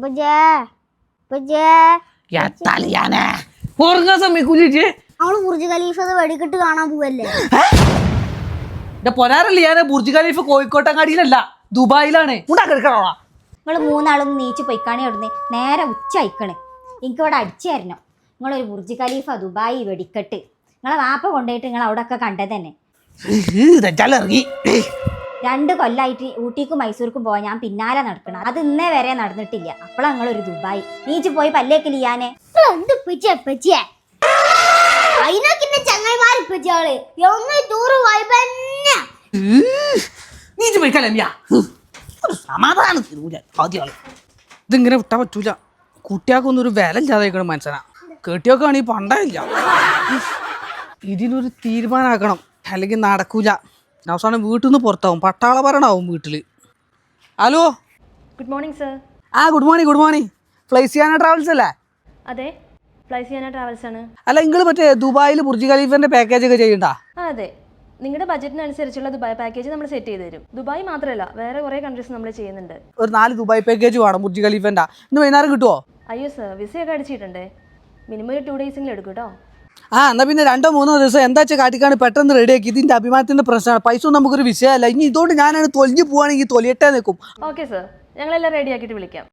Burj Khalifa വെടിക്കെട്ട് കാണാൻ പോവല്ലേ? പൊരാറല്ലേ ഞാൻ ബുർജ് ഖലീഫ കോഴിക്കോട്ടങ്ങാടിയിലല്ല, ദുബായിലാണ്. നിങ്ങൾ മൂന്നാളും നീച്ച് പൊയ്ക്കാണി അവിടുന്ന് നേരെ ഉച്ച അയക്കണ്. എനിക്ക് ഇവിടെ അടിച്ചു തരണം. നിങ്ങളൊരു ബുർജ് ഖലീഫ ദുബായി വെടിക്കെട്ട് നിങ്ങളെ വാപ്പ കൊണ്ടുപോയിട്ട് നിങ്ങൾ അവിടെ ഒക്കെ കണ്ടത് തന്നെ. 2 കൊല്ലായിട്ട് ഊട്ടിക്കും മൈസൂർക്കും പോവാൻ ഞാൻ പിന്നാലെ നടക്കണം. അത് ഇന്നേ വരെ നടന്നിട്ടില്ല. അപ്പോഴാണ് നിങ്ങളൊരു ദുബായി നീച്ച് പോയി പല്ലേക്ക് ലിയാനെ. ഇതിങ്ങനെ വിട്ടാ പറ്റൂല. കുട്ടിയാക്കൊന്നും ഒരു വില ഇല്ലാതെ മനസ്സിലാ. കേട്ടിയൊക്കെ ആണെങ്കിൽ പണ്ടായില്ല. ഇതിനൊരു തീരുമാനമാക്കണം, അല്ലെങ്കിൽ നടക്കൂല. അവസാനം വീട്ടിൽ നിന്ന് പുറത്താവും, പട്ടാള ഭരണമാവും വീട്ടിൽ. Hello, good morning sir. Good morning. Flysiana travels അല്ലേ? അതെ, ഫ്ലൈസിയാന ട്രാവൽസ് ആണ്. അല്ല, നിങ്ങൾ മറ്റേ ദുബായിൽ ബുർജ് ഖലീഫിന്റെ പാക്കേജ് ഒക്കെ ചെയ്യണ്ടാ? അതെ, നിങ്ങളുടെ ബജറ്റിനനുസരിച്ചുള്ള ദുബായ് പാക്കേജ് നമ്മൾ സെറ്റ് ചെയ്ത് തരും. ദുബായ് മാത്രമല്ല, വേറെ കുറേ കൺട്രീസ് നമ്മൾ ചെയ്യുന്നുണ്ട്. ഒരു 4 ദുബായ് പാക്കേജ് വേണം ബുർജ് ഖലീഫിന്റെ. ഇന്ന് വൈകുന്നേരം കിട്ടുമോ? അയ്യോ സർ, വിസയൊക്കെ അടിച്ചിട്ടുണ്ടേ. മിനിമം ഒരു 2 ഡേയ്സെങ്കിലും എടുക്കും കേട്ടോ. എന്നാൽ പിന്നെ 2-3 ദിവസം എന്താ വെച്ചാൽ കാട്ടിക്കാണ് പെട്ടെന്ന് റെഡിയാക്കി. ഇതിന്റെ അഭിമാനത്തിന്റെ പ്രശ്നമാണ്, പൈസ ഒന്നും നമുക്കൊരു വിഷയമല്ല. ഇനി ഇതുകൊണ്ട് ഞാനാണ് തൊലിഞ്ഞു പോവാണെങ്കിൽ തൊലിയട്ടേ നിൽക്കും. ഓക്കെ സർ, ഞങ്ങളെല്ലാം റെഡി ആക്കിയിട്ട് വിളിക്കാം.